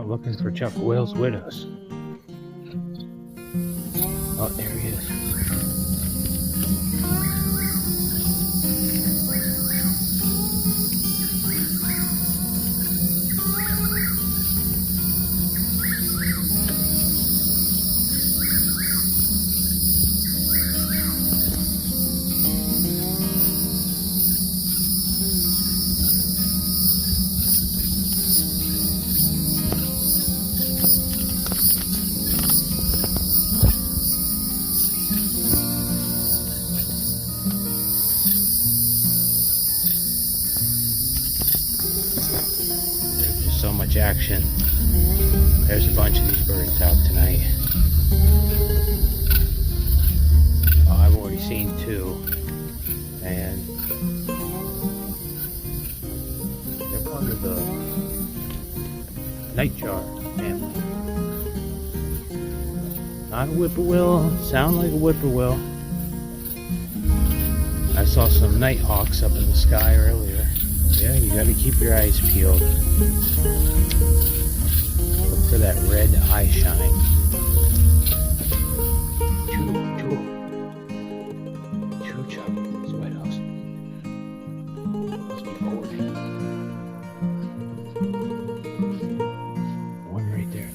out looking for whippoorwills with us. Oh, there he is. So much action. There's a bunch of these birds out tonight. Oh, I've already seen two, and they're part of the nightjar family. Not a whippoorwill, sound like a whippoorwill. I saw some nighthawks up in the sky earlier. Yeah, you gotta keep your eyes peeled. Look for that red eye shine. Choo chug. It's White House. Must be forward. One right there.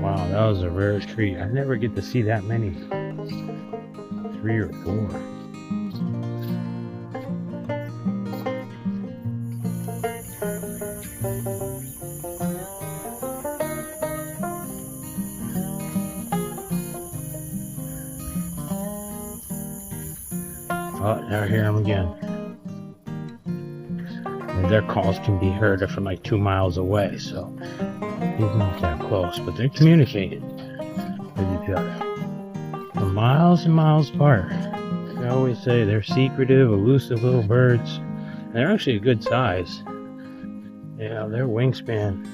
Wow, that was a rare treat. I never get to see that many. 3 or 4. Oh, now I hear them again. And their calls can be heard from like 2 miles away, so he's not that close, but they're communicating with each other. They're miles and miles apart. I always say they're secretive, elusive little birds. And they're actually a good size. Yeah, their wingspan,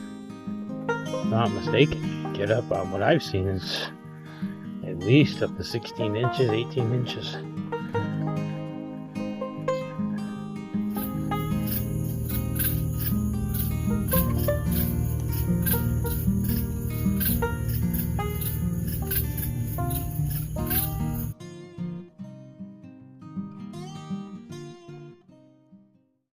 not mistaken, get up on what I've seen is at least up to 16 inches, 18 inches.